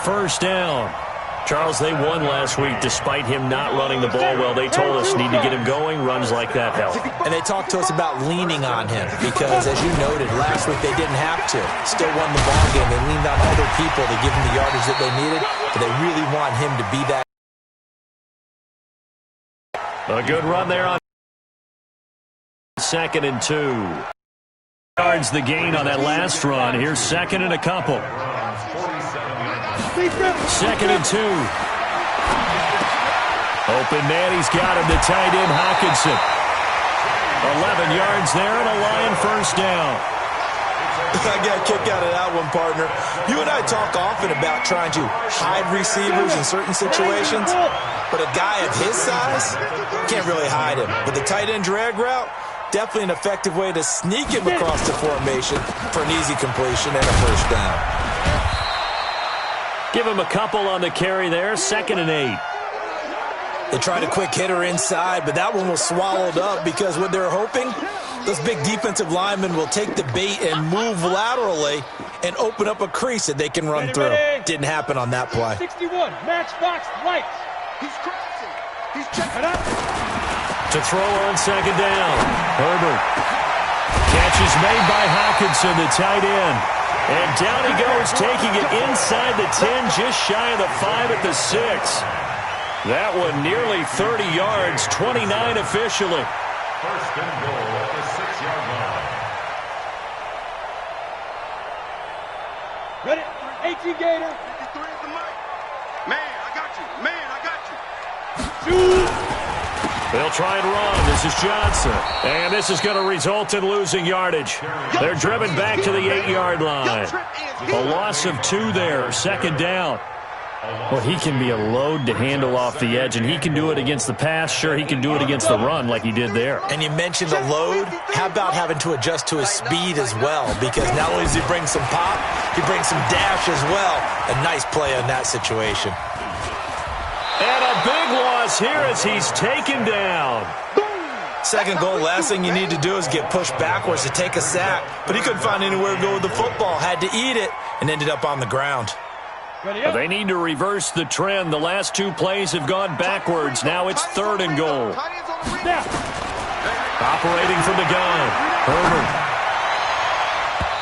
first down. Charles, they won last week despite him not running the ball well. They told us need to get him going. Runs like that help. And they talked to us about leaning on him because, as you noted, last week they didn't have to. Still won the ball game. They leaned on other people to give him the yardage that they needed, but they really want him to be that. A good run there on 2nd and 2. Yards the gain on that last run. Here's 2nd and a couple. 2nd and 2. Open man, he's got him. The tight end, Hawkinson. 11 yards there and a Lion first down. I got a kick out of that one, partner. You and I talk often about trying to hide receivers in certain situations, but a guy of his size can't really hide him. But the tight end drag route, definitely an effective way to sneak him across the formation for an easy completion and a first down. Give him a couple on the carry there. 2nd and 8. They tried a quick hitter inside, but that one was swallowed up because what they're hoping, those big defensive linemen will take the bait and move laterally and open up a crease that they can run through. Didn't happen on that play. 61, matchbox lights. He's crossing. He's checking up. To throw on 2nd down. Herbert. Catch is made by Hawkinson, the tight end. And down he goes, taking it inside the 10, just shy of the 5 at the 6. That one nearly 30 yards, 29 officially. First and goal at the 6-yard line. Ready? 18 Gator. 53 at the mic. Man, I got you. Man, I got you. Shoot. They'll try and run. This is Johnson. And this is going to result in losing yardage. They're driven back to the 8-yard line. A loss of 2 there. 2nd down. Well, he can be a load to handle off the edge, and he can do it against the pass. Sure, he can do it against the run like he did there. And you mentioned the load. How about having to adjust to his speed as well? Because not only does he bring some pop, he brings some dash as well. A nice play on that situation. And a big loss here as he's taken down. Second goal, last thing you need to do is get pushed backwards to take a sack. But he couldn't find anywhere to go with the football. Had to eat it and ended up on the ground. They need to reverse the trend. The last 2 plays have gone backwards. Now it's 3rd and goal. Operating from the gun, Herbert.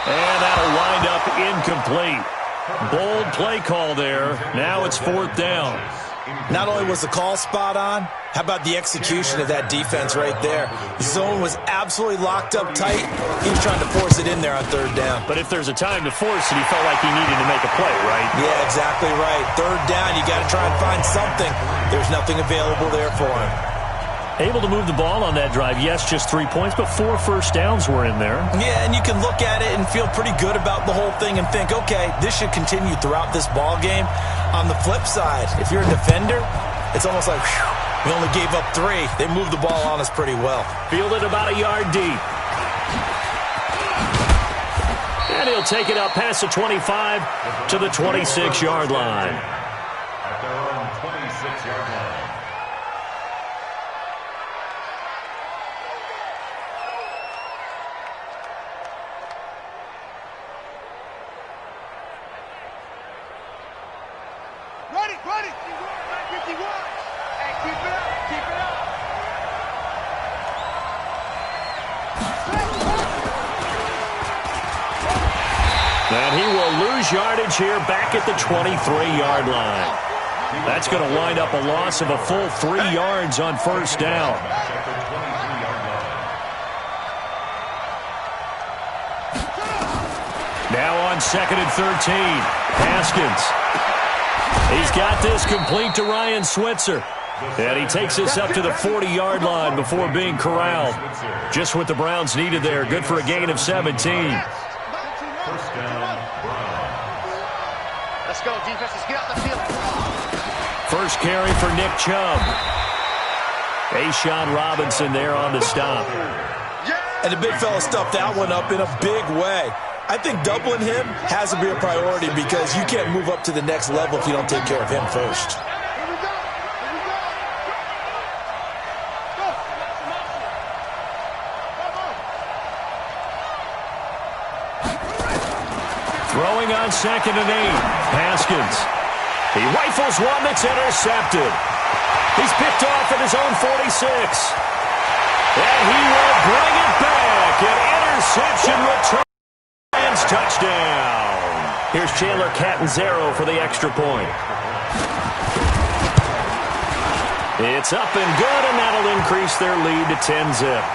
And that'll wind up incomplete. Bold play call there. Now it's 4th down. Not only was the call spot on, how about the execution of that defense right there? The zone was absolutely locked up tight. He was trying to force it in there on 3rd down. But if there's a time to force it, he felt like he needed to make a play, right? Yeah, exactly right. 3rd down, you got to try and find something. There's nothing available there for him. Able to move the ball on that drive. Yes, just 3 points, but 4 first downs were in there. Yeah, and you can look at it and feel pretty good about the whole thing and think, okay, this should continue throughout this ball game. On the flip side, if you're a defender, it's almost like, whew, we only gave up 3. They moved the ball on us pretty well. Fielded about a yard deep. And he'll take it up past the 25 to the 26-yard line. At their own 26-yard line. Ready. 51. Hey, keep it up. Keep it up. And he will lose yardage here back at the 23-yard line. That's going to wind up a loss of a full 3 yards on first down. Now on 2nd and 13. Haskins. He's got this complete to Ryan Switzer. And he takes us up to the 40-yard line before being corralled. Just what the Browns needed there. Good for a gain of 17. First down, Browns. Let's go, defense. Let's get out the field. First carry for Nick Chubb. A'Shawn Robinson there on the stop. And the big fella stuffed that one up in a big way. I think doubling him has to be a priority because you can't move up to the next level if you don't take care of him first. Throwing on 2nd and 8. Haskins. He rifles one that's intercepted. He's picked off at his own 46. And he will bring it back. An interception return. Lions touchdown. Here's Chandler Catanzaro for the extra point. It's up and good, and that'll increase their lead to 10-zip.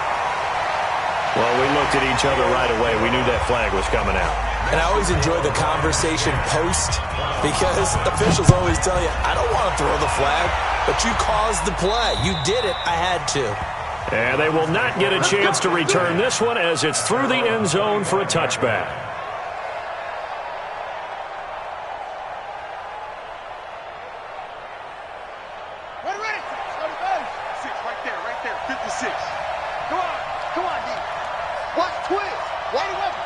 Well, we looked at each other right away. We knew that flag was coming out. And I always enjoy the conversation post because officials always tell you, I don't want to throw the flag, but you caused the play. You did it. I had to. And they will not get a chance to return this one as it's through the end zone for a touchback. Ready. 6 right there. 56. Come on, D. Watch twist. Wide open.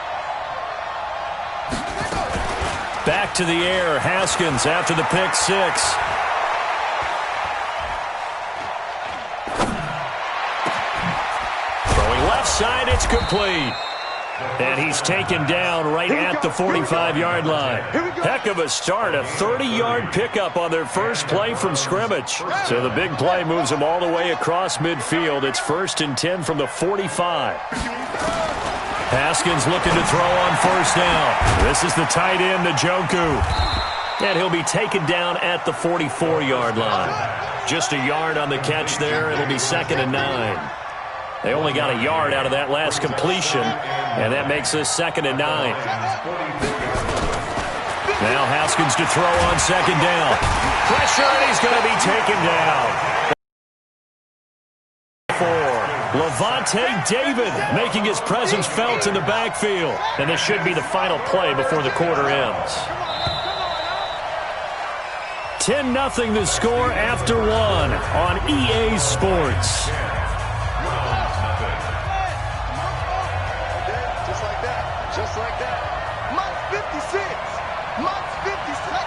Back to the air. Haskins after the pick 6. Throwing left side, it's complete. And he's taken down right at the 45-yard line. Heck of a start, a 30-yard pickup on their first play from scrimmage. So the big play moves them all the way across midfield. It's 1st and 10 from the 45. Haskins looking to throw on first down. This is the tight end, Njoku. And he'll be taken down at the 44-yard line. Just a yard on the catch there. It'll be 2nd and 9. They only got a yard out of that last completion, and that makes this 2nd and 9. Now Haskins to throw on 2nd down. Pressure, and he's going to be taken down. Levante David making his presence felt in the backfield. And this should be the final play before the quarter ends. 10-0 the score after 1 on EA Sports. Just like that. Mike's 56. Mike's 56.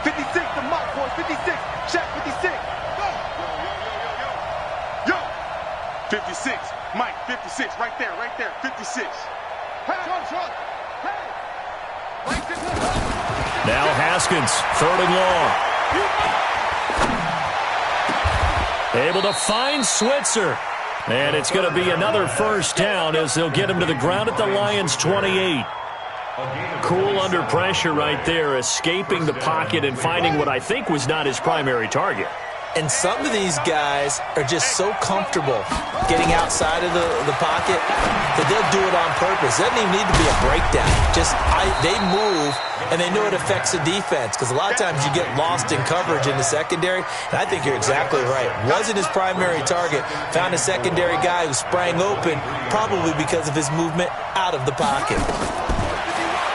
56 to Mike, boys. 56. Check 56. Go. Yo. 56. Mike, 56. Right there. 56. Hey. Now Haskins, 3rd and long. Able to find Switzer. And it's going to be another first down as they'll get him to the ground at the Lions' 28. Cool under pressure right there, escaping the pocket and finding what I think was not his primary target. And some of these guys are just so comfortable getting outside of the pocket that they'll do it on purpose. It doesn't even need to be a breakdown. They move, and they know it affects the defense because a lot of times you get lost in coverage in the secondary. And I think you're exactly right. Wasn't his primary target. Found a secondary guy who sprang open, probably because of his movement out of the pocket.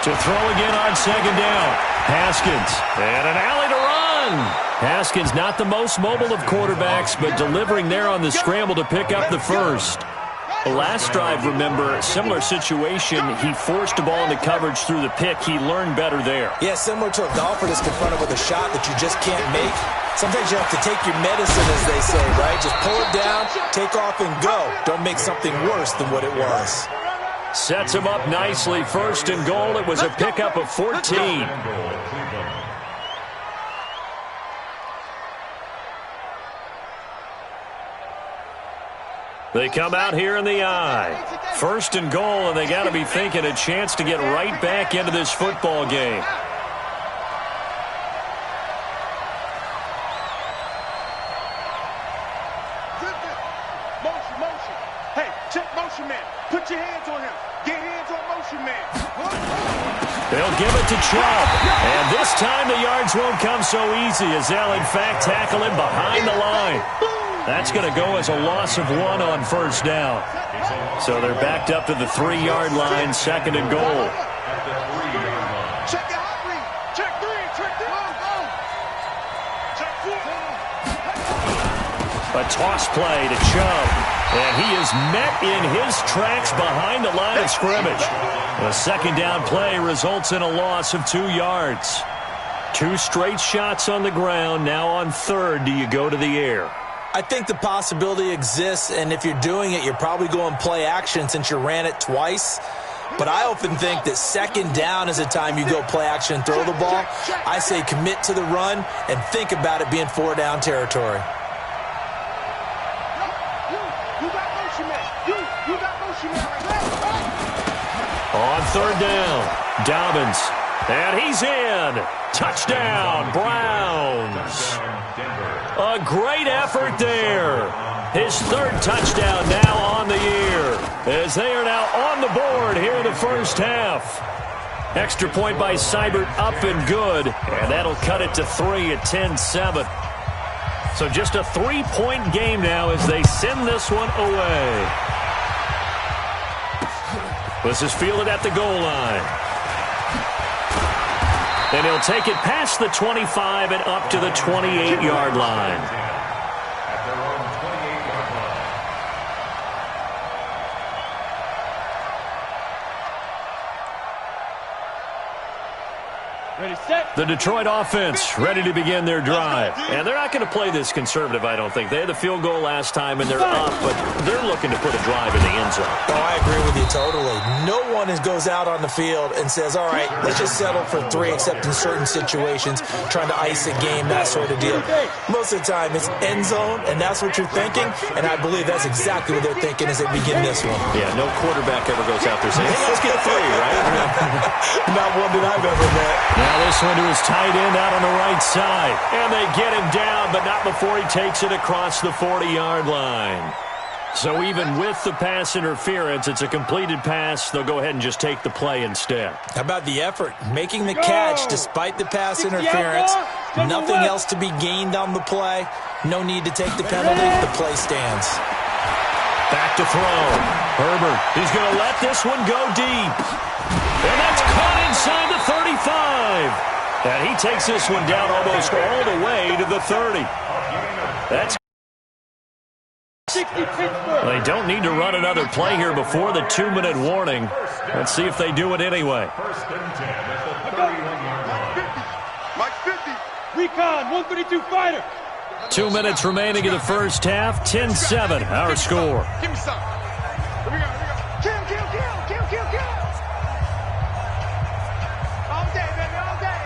To throw again on 2nd down. Haskins, and an alley to run. Haskins not the most mobile of quarterbacks, but delivering there on the scramble to pick up the first. The last drive, remember, similar situation. He forced the ball into coverage through the pick. He learned better there. Yeah, similar to a golfer that's confronted with a shot that you just can't make. Sometimes you have to take your medicine, as they say, right? Just pull it down, take off, and go. Don't make something worse than what it was. Sets him up nicely. 1st and goal. It was a pickup of 14. They come out here in the eye. 1st and goal, and they got to be thinking a chance to get right back into this football game. Motion. Hey, check motion man. Put your hands on him. Get hands on motion man. They'll give it to Chubb. And this time the yards won't come so easy as they'll, in fact, tackle him behind the line. That's going to go as a loss of 1 on 1st down. So they're backed up to the 3-yard line, 2nd and goal. Check the hot read. Check 3. Check 4. A toss play to Chubb. And he is met in his tracks behind the line of scrimmage. The 2nd down play results in a loss of 2 yards. 2 straight shots on the ground. Now on 3rd, do you go to the air? I think the possibility exists, and if you're doing it, you're probably going play action since you ran it twice. But I often think that second down is a time you go play action and throw the ball. I say commit to the run and think about it being 4-down territory. On third down, Dobbins. And he's in. Touchdown, Browns. A great effort there. His third touchdown now on the year, as they are now on the board here in the first half. Extra point by Seibert up and good, and that'll cut it to 3 at 10-7. So just a 3-point game now as they send this one away. This is fielded at the goal line. And he'll take it past the 25 and up to the 28-yard line. At their own 28-yard line. Ready, set. The Detroit offense ready to begin their drive. And they're not going to play this conservative, I don't think. They had the field goal last time, and they're up, but they're looking to put a drive in the end zone. Oh, I agree with you totally. No one goes out on the field and says, all right, let's just settle for 3, except in certain situations, trying to ice a game, that sort of deal. Most of the time, it's end zone, and that's what you're thinking, and I believe that's exactly what they're thinking as they begin this one. Yeah, no quarterback ever goes out there saying, hey, let's get 3, right? Not one that I've ever met. Now this one to his tight end out on the right side. And they get him down, but not before he takes it across the 40-yard line. So even with the pass interference, it's a completed pass. They'll go ahead and just take the play instead. How about the effort? Making the catch despite the pass interference. Nothing else to be gained on the play. No need to take the penalty. The play stands. Back to throw. Herbert, he's going to let this one go deep. And that's caught inside the 35. And he takes this one down almost all the way to the 30. That's they don't need to run another play here before the 2-minute warning. Let's see if they do it anyway. First and 10 at the 31-yard line. Mike 50. Recon, 132 fighter. 2 minutes remaining in the first half. 10-7, our score. Give me some. Here we go. Kill. All day, baby, all day.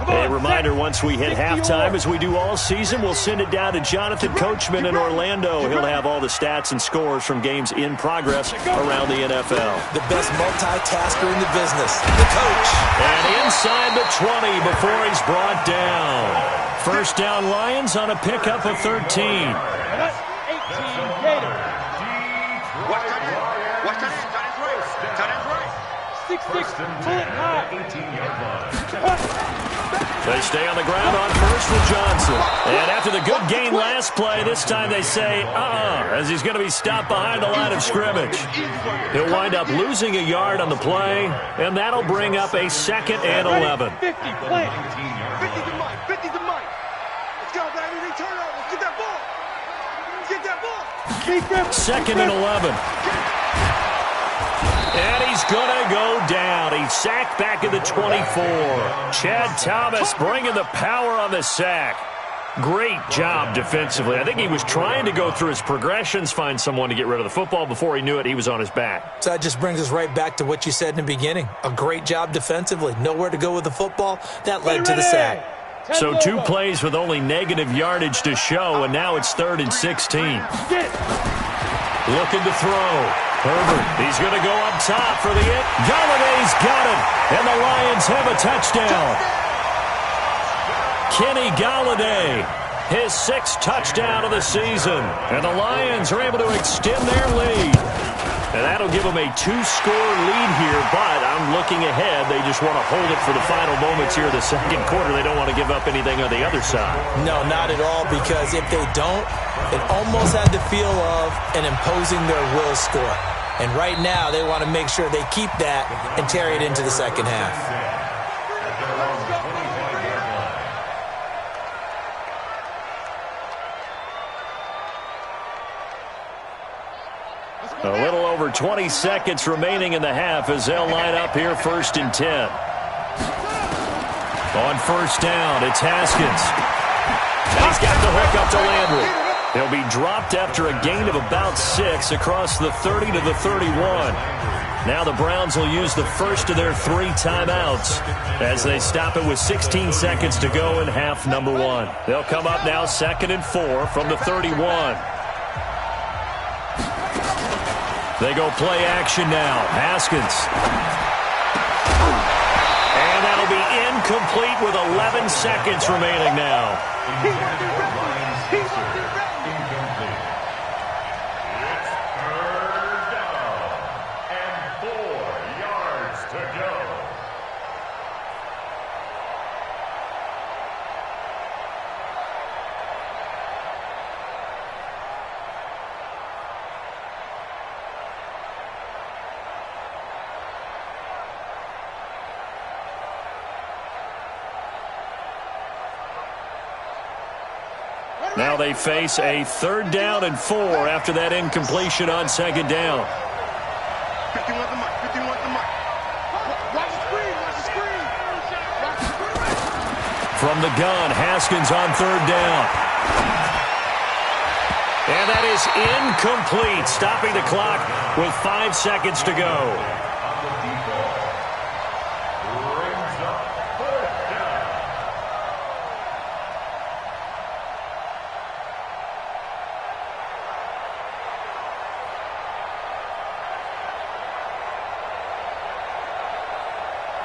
A reminder, once we hit halftime, as we do all season, we'll send it down to Jonathan Coachman in Orlando. He'll have all the stats and scores from games in progress around the NFL. The best multitasker in the business, the coach. And inside the 20 before he's brought down. First down, Lions on a pickup of 13. And that's 18 Gators. Watch that end right. 6'6", bullet high. 18-yard line. They stay on the ground on first with Johnson. And after the good gain last play, this time they say, as he's going to be stopped behind the line of scrimmage. He'll wind up losing a yard on the play, and that'll bring up a 2nd and 11. 50, plant. 50 to Mike. Let's go, baby. Return over. Let's get that ball. Get that ball. 2nd and 11. And he's going to go down. He's sacked back at the 24. Chad Thomas bringing the power on the sack. Great job defensively. I think he was trying to go through his progressions, find someone to get rid of the football. Before he knew it, he was on his back. So that just brings us right back to what you said in the beginning. A great job defensively. Nowhere to go with the football. That led to the sack. So 2 plays with only negative yardage to show, and now it's 3rd and 16. Looking to throw. Herbert, he's going to go up top for the hit. Galladay's got it, and the Lions have a touchdown. Kenny Galladay, his 6th touchdown of the season, and the Lions are able to extend their lead. And that'll give them a 2-score lead here, but I'm looking ahead. They just want to hold it for the final moments here of the second quarter. They don't want to give up anything on the other side. No, not at all, because if they don't, it almost had the feel of an imposing their will score. And right now, they want to make sure they keep that and carry it into the second half. A little over 20 seconds remaining in the half as they'll line up here 1st and 10. On first down, it's Haskins. And he's got the hook up to Landry. He'll be dropped after a gain of about 6 across the 30 to the 31. Now the Browns will use the first of their 3 timeouts as they stop it with 16 seconds to go in half number 1. They'll come up now 2nd and 4 from the 31. They go play action now. Haskins. And that'll be incomplete with 11 seconds remaining now. Now they face a 3rd down and 4 after that incompletion on 2nd down. 51 the mic, 51 the mic. Watch the screen, watch the screen. From the gun, Haskins on 3rd down. And that is incomplete, stopping the clock with 5 seconds to go.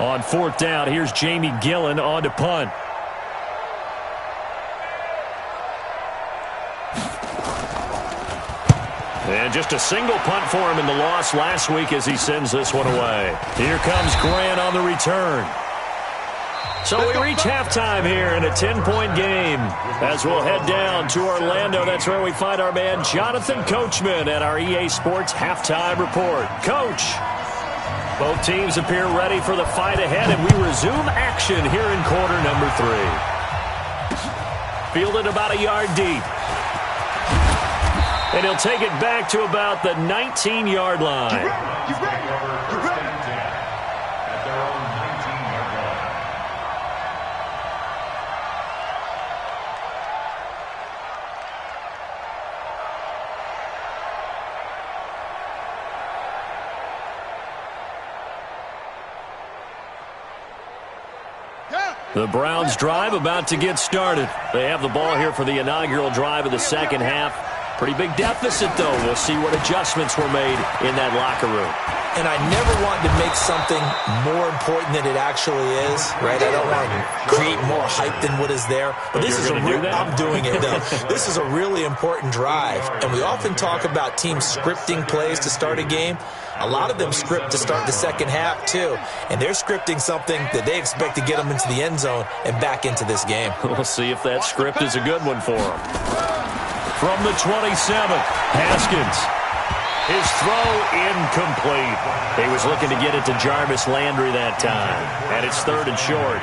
On 4th down, here's Jamie Gillen on to punt. And just a single punt for him in the loss last week as he sends this one away. Here comes Grant on the return. So we reach halftime here in a 10-point game. As we'll head down to Orlando, that's where we find our man Jonathan Coachman at our EA Sports Halftime Report. Coach. Both teams appear ready for the fight ahead, and we resume action here in quarter number 3. Fielded about a yard deep. And he'll take it back to about the 19-yard line. Get ready. At their own 19-yard line. The Browns drive about to get started. They have the ball here for the inaugural drive of the second half. Pretty big deficit, though. We'll see what adjustments were made in that locker room. And I never want to make something more important than it actually is, right? I don't want to create more hype than what is there. But this is I'm doing it, though. This is a really important drive. And we often talk about teams scripting plays to start a game. A lot of them script to start the second half, too. And they're scripting something that they expect to get them into the end zone and back into this game. We'll see if that script is a good one for them. From the 27th, Haskins. His throw incomplete. He was looking to get it to Jarvis Landry that time. And it's 3rd and short.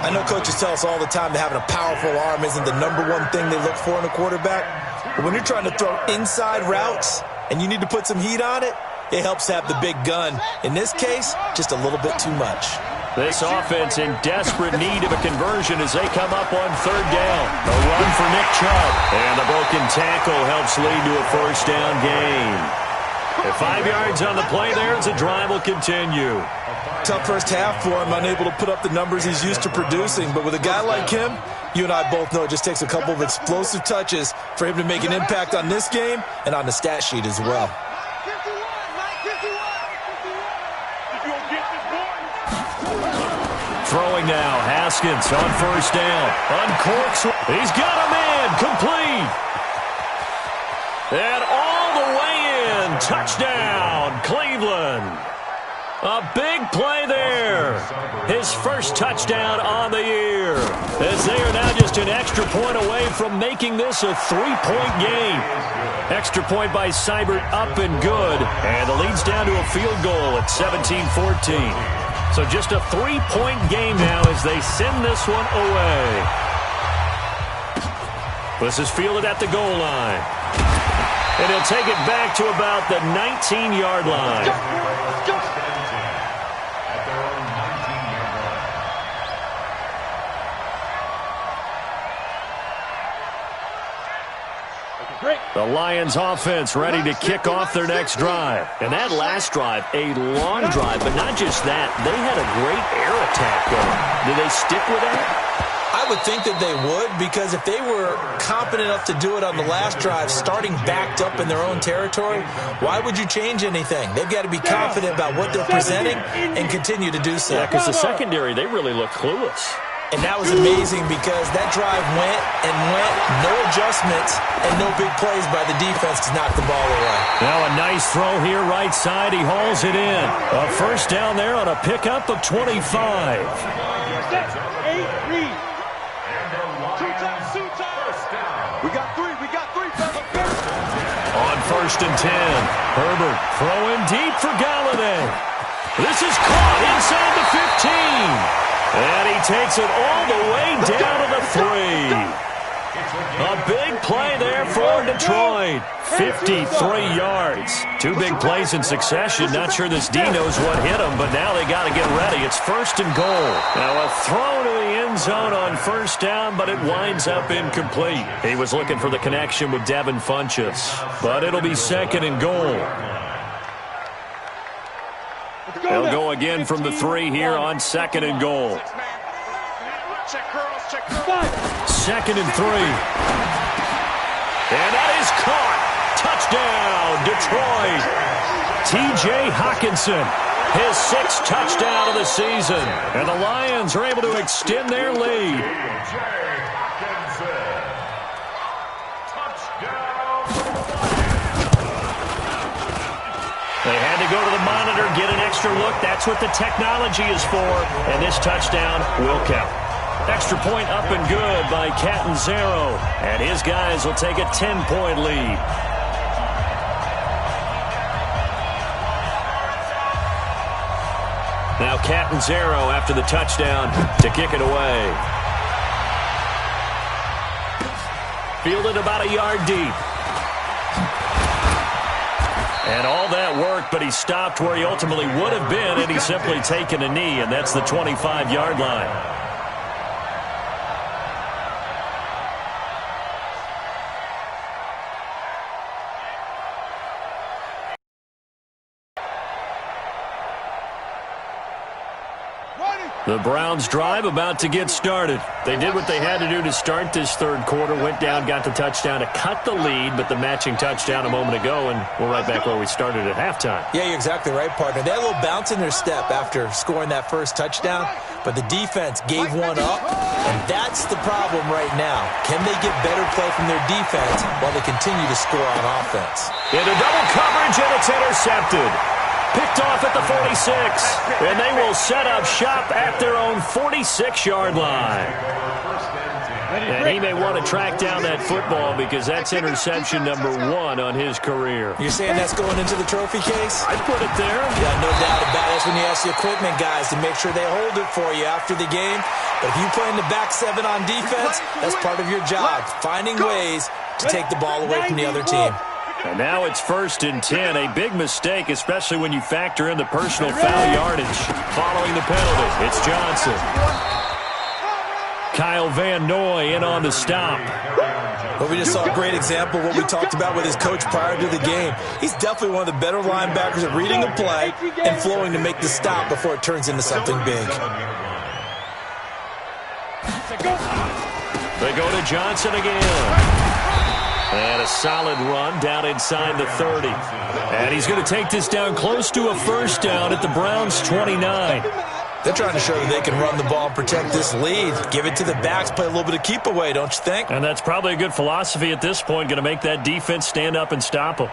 I know coaches tell us all the time that having a powerful arm isn't the #1 thing they look for in a quarterback. But when you're trying to throw inside routes and you need to put some heat on it, it helps to have the big gun. In this case, just a little bit too much. This offense in desperate need of a conversion as they come up on 3rd down. A run for Nick Chubb. And the broken tackle helps lead to a 1st down gain. At 5 yards on the play there as the drive will continue. Tough first half for him, unable to put up the numbers he's used to producing. But with a guy like him, you and I both know it just takes a couple of explosive touches for him to make an impact on this game and on the stat sheet as well. Throwing now, Haskins on 1st down. Uncorks. He's got a man. Complete. And all the way in. Touchdown, Cleveland. A big play there. His first touchdown on the year. As they are now just an extra point away from making this a 3-point game. Extra point by Seibert up and good. And the lead's down to a field goal at 17-14. So just a 3-point game now as they send this one away. This is fielded at the goal line. And he'll take it back to about the 19-yard line. The Lions offense ready to kick off their next drive. And that last drive, a long drive, but not just that. They had a great air attack going. Do they stick with that? I would think that they would, because if they were competent enough to do it on the last drive, starting backed up in their own territory, why would you change anything? They've got to be confident about what they're presenting and continue to do so. Yeah, because the secondary, they really look clueless. And that was amazing because that drive went and went, no adjustments, and no big plays by the defense to knock the ball away. Now a nice throw here right side. He hauls it in. A first down there on a pickup of 25. 8 read. Two-time. We got three, fellas. On first and 10, Herbert throwing deep for Galladay. This is caught inside the 15. And he takes it all the way down to the 3. A big play there for Detroit. 53 yards. Two big plays in succession. Not sure this D knows what hit him, but now they got to get ready. It's first and goal. Now a throw to the end zone on first down, but it winds up incomplete. He was looking for the connection with Devin Funchess, but it'll be second and goal. They'll go again from the 3 here on second and goal. Second and 3. And that is caught. Touchdown, Detroit. T.J. Hockenson, his 6th touchdown of the season. And the Lions are able to extend their lead. They had to go to the monitor, get an extra look. That's what the technology is for. And this touchdown will count. Extra point up and good by Catanzaro. And his guys will take a 10-point lead. Now Catanzaro after the touchdown to kick it away. Fielded about a yard deep. And all that work, but he stopped where he ultimately would have been, and he's simply taken a knee, and that's the 25-yard line. The Browns drive about to get started. They did what they had to do to start this third quarter, went down, got the touchdown to cut the lead, but the matching touchdown a moment ago, and we're right back where we started at halftime. Yeah, you're exactly right, partner. They had a little bounce in their step after scoring that first touchdown, but the defense gave one up, and that's the problem right now. Can they get better play from their defense while they continue to score on offense? Into double coverage, and it's intercepted. Picked off at the 46, and they will set up shop at their own 46-yard line. And he may want to track down that football because that's interception number 1 on his career. You're saying that's going into the trophy case? I'd put it there. Yeah, no doubt about it. That's when you ask the equipment guys to make sure they hold it for you after the game. But if you play in the back 7 on defense, that's part of your job, finding ways to take the ball away from the other team. And now it's first and 10. A big mistake, especially when you factor in the personal foul yardage following the penalty. It's Johnson. Kyle Van Noy in on the stop. Well, we just saw a great example of what we talked about with his coach prior to the game. He's definitely one of the better linebackers at reading the play and flowing to make the stop before it turns into something big. They go to Johnson again. And a solid run down inside the 30. And he's going to take this down close to a first down at the Browns' 29. They're trying to show that they can run the ball and protect this lead. Give it to the backs, play a little bit of keep away, don't you think? And that's probably a good philosophy at this point, going to make that defense stand up and stop them.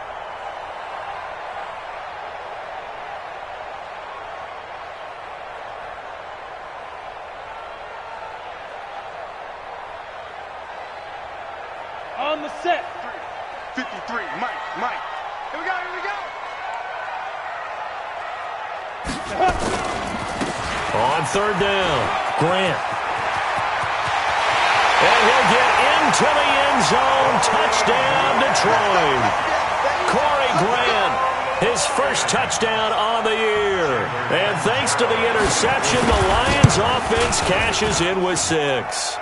On the set. 53, Mike. Here we go. On third down, Grant. And he'll get into the end zone. Touchdown, Detroit. Corey Grant, his first touchdown on the year. And thanks to the interception, the Lions offense cashes in with 6.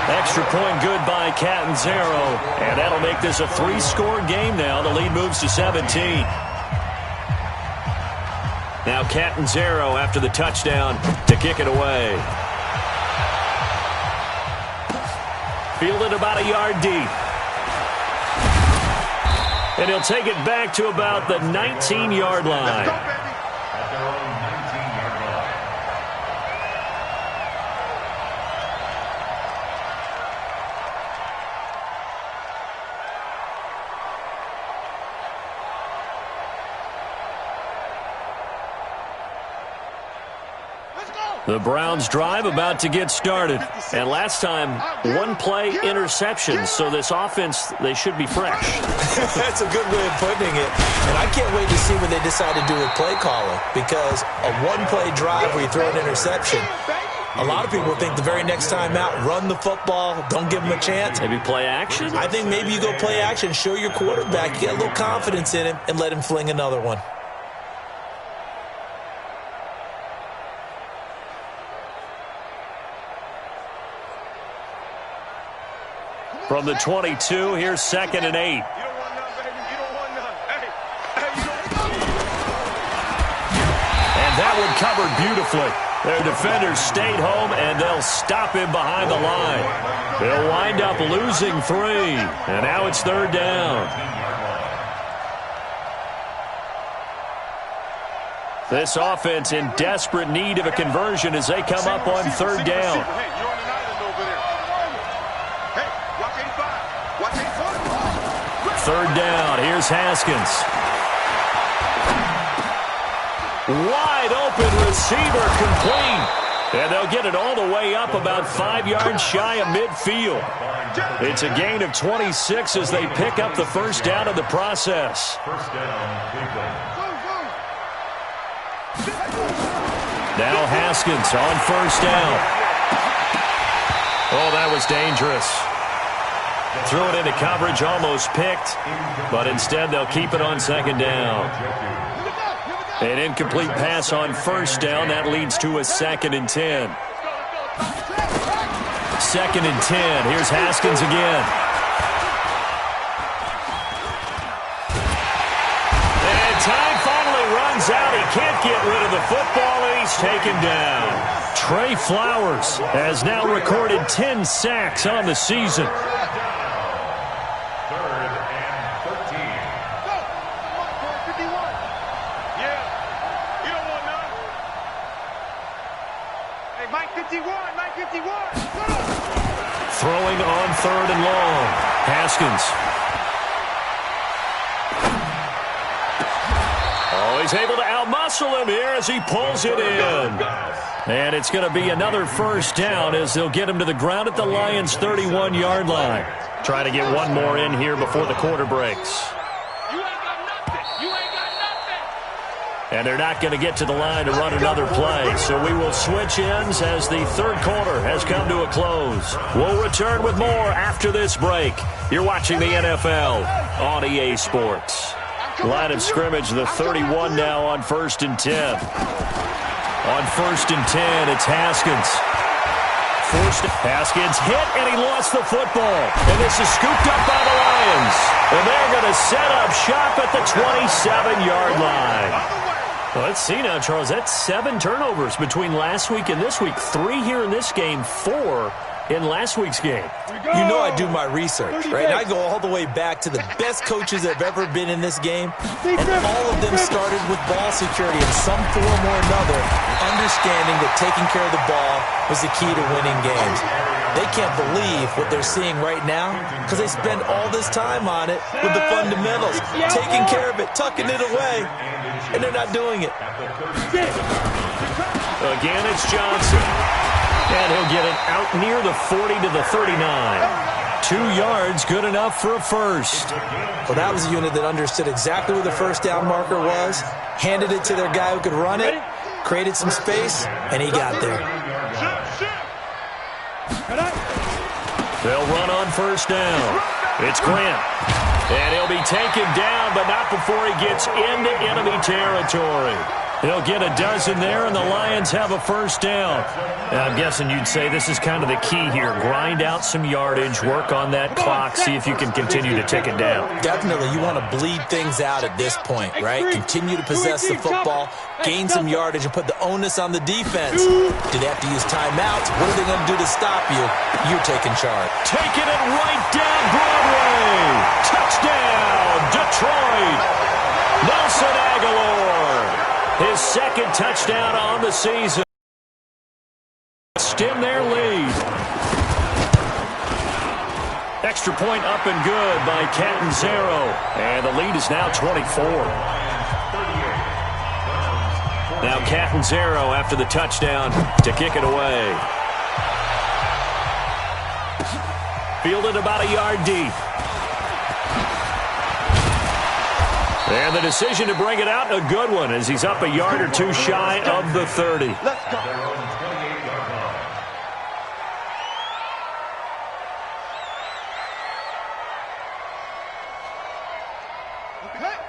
Extra point good by Catanzaro, and that'll make this a 3-score game now. The lead moves to 17. Now Catanzaro after the touchdown to kick it away. Fielded about a yard deep. And he'll take it back to about the 19-yard line. At their own 19-yard line. The Browns drive about to get started. And last time, one-play interception. So this offense, they should be fresh. That's a good way of putting it. And I can't wait to see what they decide to do with play calling. Because a one-play drive where you throw an interception, a lot of people think the very next time out, run the football, don't give them a chance. Maybe play action? I think maybe you go play action, show your quarterback, get a little confidence in him, and let him fling another one. From the 22, here's 2nd and 8. You don't want none, baby. You don't want none. Hey, you And that one covered beautifully. Their defenders stayed home, and they'll stop him behind the line. They'll wind up losing 3, and now it's 3rd down. This offense in desperate need of a conversion as they come up on 3rd down. Hey, you're on an island over there. Hey, watch 85. Watch 85. 3rd down. Here's Haskins. Wide open receiver complete. And they'll get it all the way up about 5 yards shy of midfield. It's a gain of 26 as they pick up the 1st down in the process. First down, Cleveland. Now Haskins on 1st down. Oh, that was dangerous. Threw it into coverage, almost picked, but instead they'll keep it on 2nd down. An incomplete pass on 1st down. That leads to a 2nd and 10. 2nd and 10. Here's Haskins again. And time finally runs out. He can't get rid of the football, and he's taken down. Trey Flowers has now recorded 10 sacks on the season. 3rd and 13. Yeah, you don't want none. Hey, Mike 51, Mike 51. Throwing on 3rd and long. Haskins. Oh, he's able to outmuscle him here as he pulls it in. And it's going to be another 1st down as they'll get him to the ground at the Lions' 31-yard line. Trying to get one more in here before the quarter breaks. You ain't got nothing. You ain't got nothing. And they're not going to get to the line to run another play. So we will switch ends as the 3rd quarter has come to a close. We'll return with more after this break. You're watching the NFL on EA Sports. Line of scrimmage, the 31 now on 1st and 10. On 1st and 10, it's Haskins. Haskins hit, and he lost the football. And this is scooped up by the Lions. And they're going to set up shop at the 27-yard line. Well, let's see now, Charles. That's 7 turnovers between last week and this week. 3 here in this game, 4 in last week's game. You know I do my research, right? And I go all the way back to the best coaches that have ever been in this game. And all of them started with ball security in some form or another, understanding that taking care of the ball was the key to winning games. They can't believe what they're seeing right now because they spend all this time on it with the fundamentals, taking care of it, tucking it away, and they're not doing it. Again, it's Johnson. And he'll get it out near the 40 to the 39. 2 yards, good enough for a 1st. Well, that was a unit that understood exactly where the 1st down marker was, handed it to their guy who could run it, created some space, and he got there. They'll run on 1st down. It's Grant. And he'll be taken down, but not before he gets into enemy territory. He'll get a dozen there, and the Lions have a first down. Now, I'm guessing you'd say this is kind of the key here. Grind out some yardage, work on that clock, see if you can continue to tick it down. Definitely. You want to bleed things out at this point, right? Continue to possess the football, gain some yardage, and put the onus on the defense. Do they have to use timeouts? What are they going to do to stop you? You're taking charge. Taking it right down Broadway. Touchdown, Detroit. Nelson Aguilar. His second touchdown on the season. Stem their lead. Extra point up and good by Catanzaro. And the lead is now 24. Now Catanzaro after the touchdown to kick it away. Fielded about a yard deep. And the decision to bring it out, a good one, as he's up a yard or two shy of the 30. Let's go.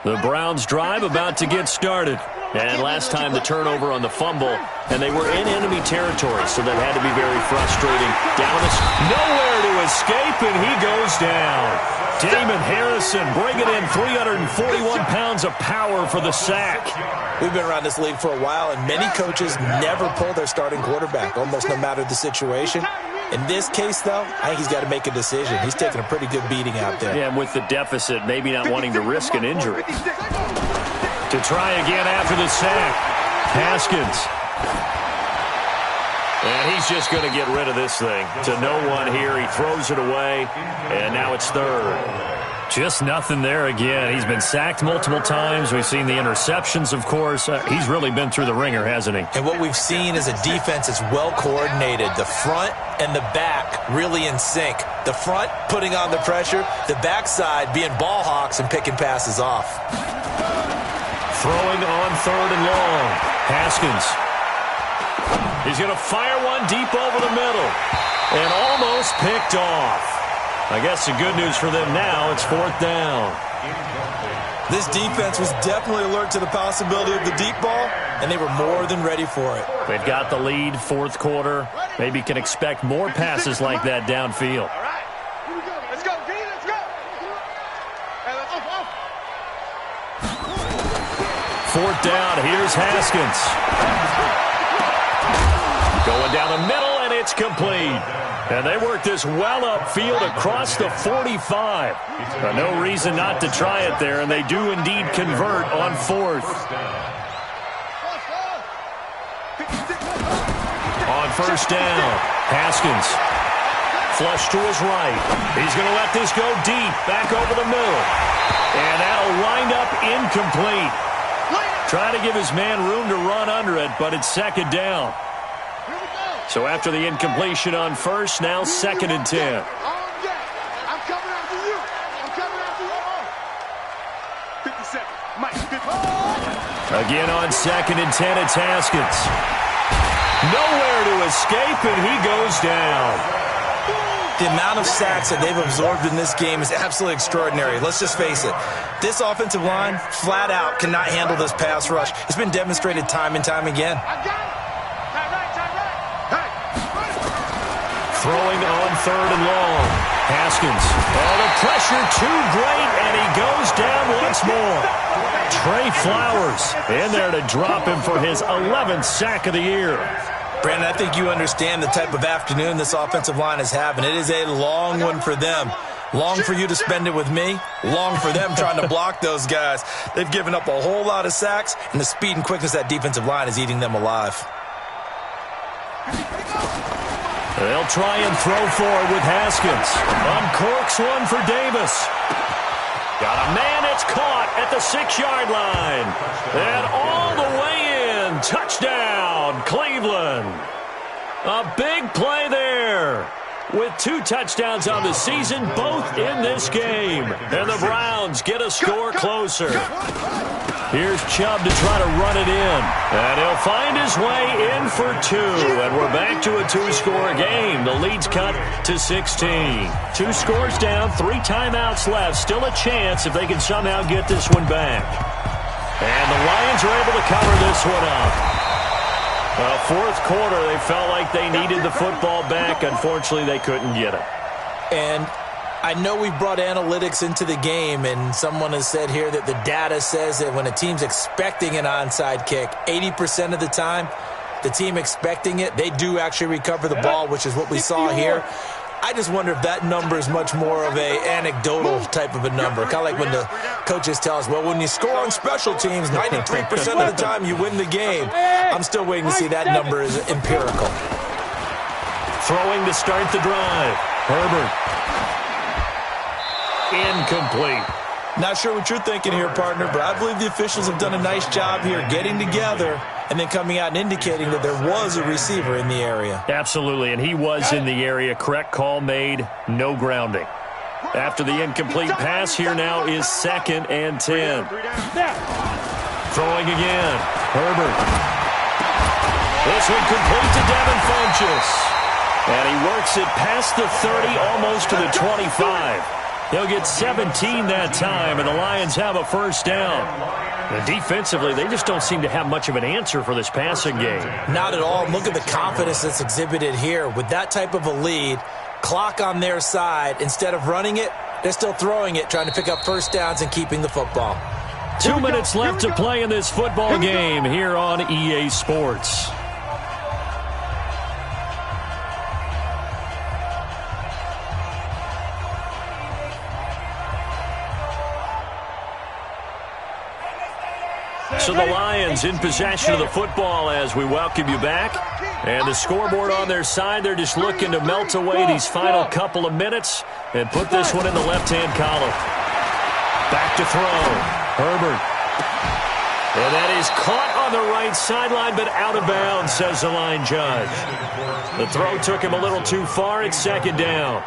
The Browns drive about to get started. And last time the turnover on the fumble, and they were in enemy territory, so that had to be very frustrating. Dallas nowhere to escape, and he goes down. Damon Harrison bringing in 341 pounds of power for the sack. We've been around this league for a while, and many coaches never pull their starting quarterback, almost no matter the situation. In this case, though, I think he's got to make a decision. He's taking a pretty good beating out there. Yeah, and with the deficit, maybe not wanting to risk an injury. To try again after the sack, Haskins. And he's just going to get rid of this thing. To no one here, he throws it away, and now it's third. Just nothing there again. He's been sacked multiple times. We've seen the interceptions, of course. He's really been through the ringer, hasn't he? And what we've seen is a defense that's well coordinated. The front and the back really in sync. The front putting on the pressure, the backside being ball hawks and picking passes off. Throwing on third and long. Haskins. He's going to fire one deep over the middle. And almost picked off. I guess the good news for them now, it's fourth down. This defense was definitely alert to the possibility of the deep ball, and they were more than ready for it. They've got the lead, fourth quarter. Maybe can expect more passes like that downfield. All right. Here we go. Let's go, D. Let's go. Hey, let's off. Fourth down, here's Haskins. Going down the middle, and it's complete. And they work this well upfield across the 45. No reason not to try it there, and they do indeed convert on fourth. On first down, Haskins. Flush to his right. He's going to let this go deep, back over the middle. And that'll wind up incomplete. Trying to give his man room to run under it, but it's second down. So after the incompletion on first, now second and 10. I'm coming after you. I'm coming after you. 57. Mike, 50. Again on second and 10, it's Haskins. Nowhere to escape, and he goes down. The amount of sacks that they've absorbed in this game is absolutely extraordinary. Let's just face it. This offensive line, flat out, cannot handle this pass rush. It's been demonstrated time and time again. I got it. Throwing on third and long. Haskins. Oh, the pressure too great, and he goes down once more. Trey Flowers in there to drop him for his 11th sack of the year. Brandon, I think you understand the type of afternoon this offensive line is having. It is a long one for them. Long for you to spend it with me. Long for them trying to block those guys. They've given up a whole lot of sacks, and the speed and quickness of that defensive line is eating them alive. They'll try and throw forward with Haskins. Uncorks one for Davis. Got a man, it's caught at the 6-yard line. And all the way in. Touchdown, Cleveland. A big play there. With 2 touchdowns on the season, both in this game. And the Browns get a score closer. Here's Chubb to try to run it in. And he'll find his way in for 2. And we're back to a 2-score game. The lead's cut to 16. 2 scores down, 3 timeouts left. Still a chance if they can somehow get this one back. And the Lions are able to cover this one up. Fourth quarter, they felt like they needed the football back. Unfortunately, they couldn't get it. And I know we brought analytics into the game, and someone has said here that the data says that when a team's expecting an onside kick, 80% of the time, the team expecting it, they do actually recover the ball, which is what we saw here. I just wonder if that number is much more of a anecdotal type of a number. Kind of like when the coaches tell us, well, when you score on special teams, 93% of the time you win the game. I'm still waiting to see that number is empirical. Throwing to start the drive. Herbert. Incomplete. Not sure what you're thinking here, partner, but I believe the officials have done a nice job here getting together and then coming out and indicating that there was a receiver in the area. Absolutely, and he was in the area. Correct call made, no grounding. After the incomplete pass, here now is 2nd and 10. Throwing again. Herbert. This one complete to Devin Funchess. And he works it past the 30, almost to the 25. He'll get 17 that time, and the Lions have a first down. And defensively, they just don't seem to have much of an answer for this passing game. Not at all. Look at the confidence that's exhibited here. With that type of a lead, clock on their side, instead of running it, they're still throwing it, trying to pick up first downs and keeping the football. 2 minutes left to play in this football game here on EA Sports. So the Lions in possession of the football as we welcome you back. And the scoreboard on their side, they're just looking to melt away these final couple of minutes and put this one in the left-hand column. Back to throw. Herbert. And that is caught on the right sideline, but out of bounds, says the line judge. The throw took him a little too far. It's 2nd down.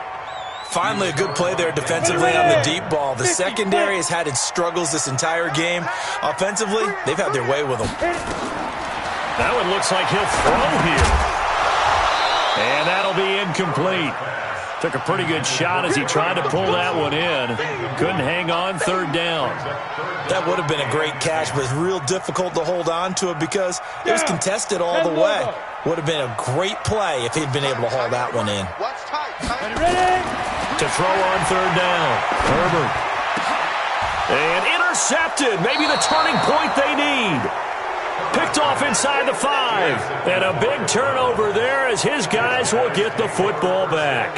Finally, a good play there defensively on the deep ball. The secondary has had its struggles this entire game. Offensively, they've had their way with them. That one looks like he'll throw here. And that'll be incomplete. Took a pretty good shot as he tried to pull that one in. Couldn't hang on, 3rd down. That would have been a great catch, but it's real difficult to hold on to it because it was contested all the way. Would have been a great play if he'd been able to haul that one in. To throw on 3rd down. Herbert. And intercepted. Maybe the turning point they need. Picked off inside the 5. And a big turnover there as his guys will get the football back.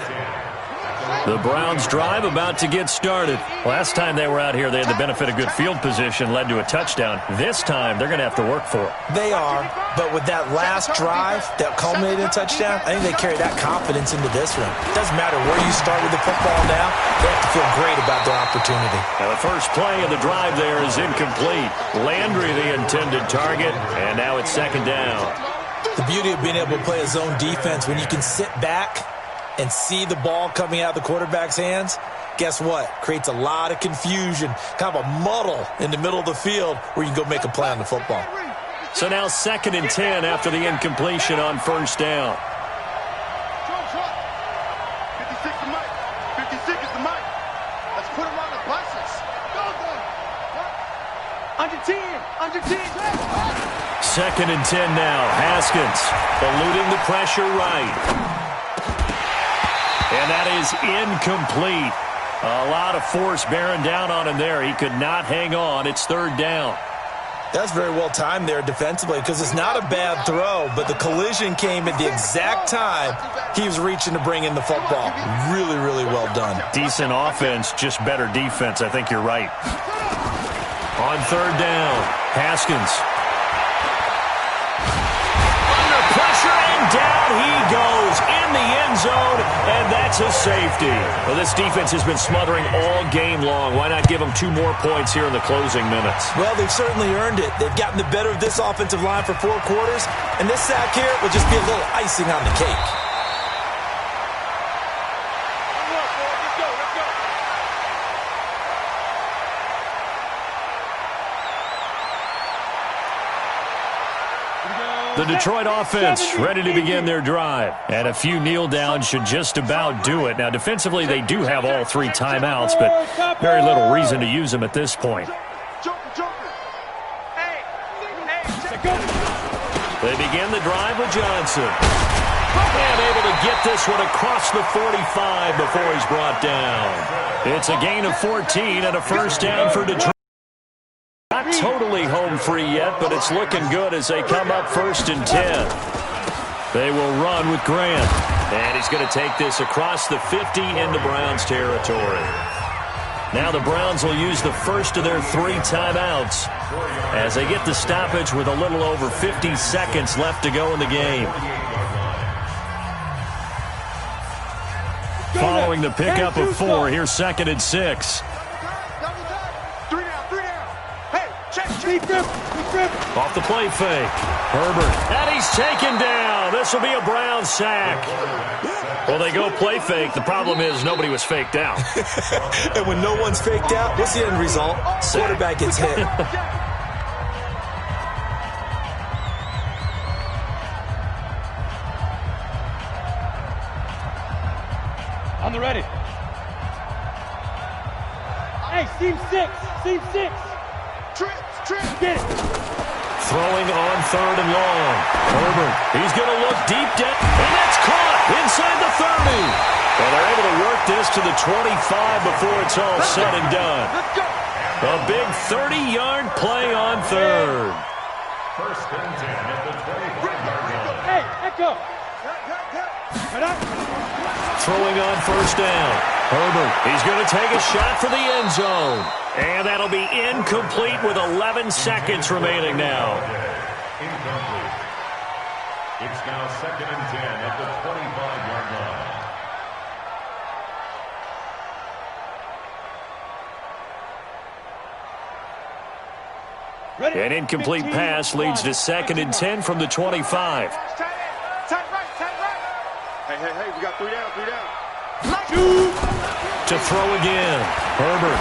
The Browns drive about to get started. Last time they were out here, they had the benefit of good field position, led to a touchdown. This time, they're going to have to work for it. They are, but with that last drive that culminated in a touchdown, I think they carry that confidence into this one. It doesn't matter where you start with the football now. They have to feel great about their opportunity. Now the first play of the drive there is incomplete. Landry, the intended target, and now it's 2nd down. The beauty of being able to play a zone defense, when you can sit back and see the ball coming out of the quarterback's hands, guess what? Creates a lot of confusion, kind of a muddle in the middle of the field where you can go make a play on the football. So now 2nd and 10 after the incompletion on 1st down. 56 is the mic. 56 is the mic. Let's put him on the buses. Under 10. Under 10. 2nd and 10 now. Haskins eluding the pressure right. And that is incomplete. A lot of force bearing down on him there. He could not hang on. It's 3rd down. That's very well timed there defensively because it's not a bad throw, but the collision came at the exact time he was reaching to bring in the football. Really, really well done. Decent offense, just better defense. I think you're right. On 3rd down, Haskins. Under pressure, and down he goes in the end zone, and that's a safety. Well, this defense has been smothering all game long. Why not give them 2 more points here in the closing minutes? Well, they've certainly earned it. They've gotten the better of this offensive line for 4 quarters, and this sack here will just be a little icing on the cake. The Detroit offense ready to begin their drive. And a few kneel downs should just about do it. Now, defensively, they do have all 3 timeouts, but very little reason to use them at this point. They begin the drive with Johnson. And able to get this one across the 45 before he's brought down. It's a gain of 14 and a first down for Detroit. Not totally home free yet, but it's looking good as they come up 1st and 10. They will run with Grant. And he's going to take this across the 50 into Browns territory. Now the Browns will use the first of their 3 timeouts as they get the stoppage with a little over 50 seconds left to go in the game. Following the pickup of 4, here's 2nd and 6. Off the play fake. Herbert. And he's taken down. This will be a Brown sack. Well, they go play fake. The problem is nobody was faked out. And when no one's faked out, what's the end result? Quarterback gets hit. On the ready. Hey, seam 6. Seam 6. Trip. Get it. Throwing on 3rd and long. Herbert. He's going to look deep down. And that's caught inside the 30. And they're able to work this to the 25 before it's all said and done. A big 30-yard play on 3rd. 1st and 10 at the 25-yard line. Hey, echo. Throwing on 1st down. Herbert. He's going to take a shot for the end zone. And that'll be incomplete with 11 seconds remaining now. Incomplete. It's now 2nd and 10 at the 25-yard line. Ready? An incomplete 15, pass leads to 2nd and 10 from the 25. Tight right. Hey, we got 3 down. To throw again. Herbert.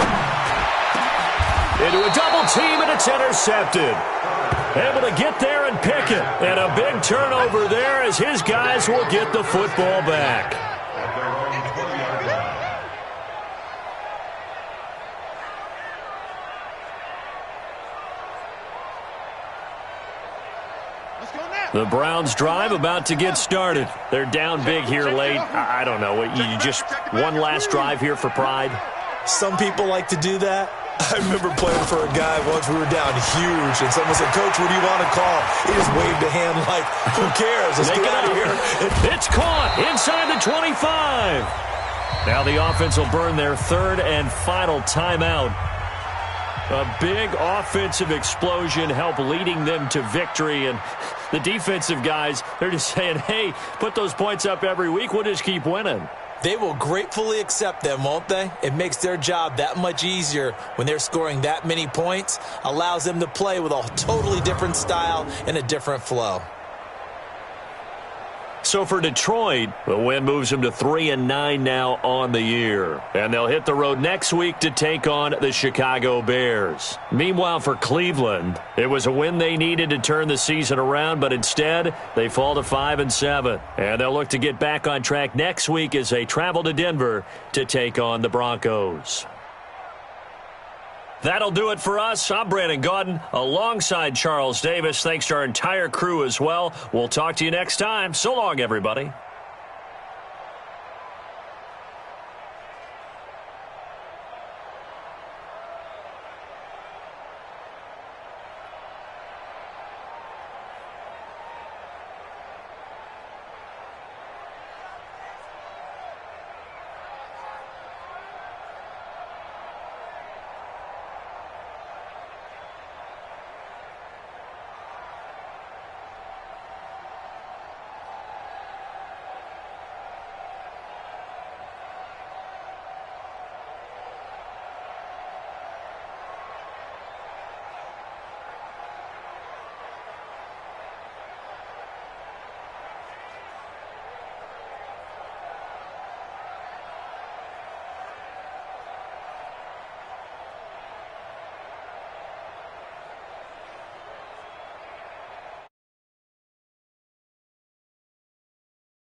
Into a double team, and it's intercepted. Able to get there and pick it. And a big turnover there as his guys will get the football back. At their own 20-yard line. Let's go now. The Browns drive about to get started. They're down big here late. I don't know. You just one last drive here for pride? Some people like to do that. I remember playing for a guy once. We were down huge, and someone said, "Coach, what do you want to call?" He just waved a hand like, "Who cares? Let's get out of here." It's caught inside the 25. Now the offense will burn their 3rd and final timeout. A big offensive explosion helped leading them to victory, and the defensive guys, they're just saying, hey, put those points up every week. We'll just keep winning. They will gratefully accept them, won't they? It makes their job that much easier when they're scoring that many points. Allows them to play with a totally different style and a different flow. So for Detroit, the win moves them to 3-9 now on the year. And they'll hit the road next week to take on the Chicago Bears. Meanwhile, for Cleveland, it was a win they needed to turn the season around, but instead, they fall to 5-7. And they'll look to get back on track next week as they travel to Denver to take on the Broncos. That'll do it for us. I'm Brandon Gaudin alongside Charles Davis. Thanks to our entire crew as well. We'll talk to you next time. So long, everybody.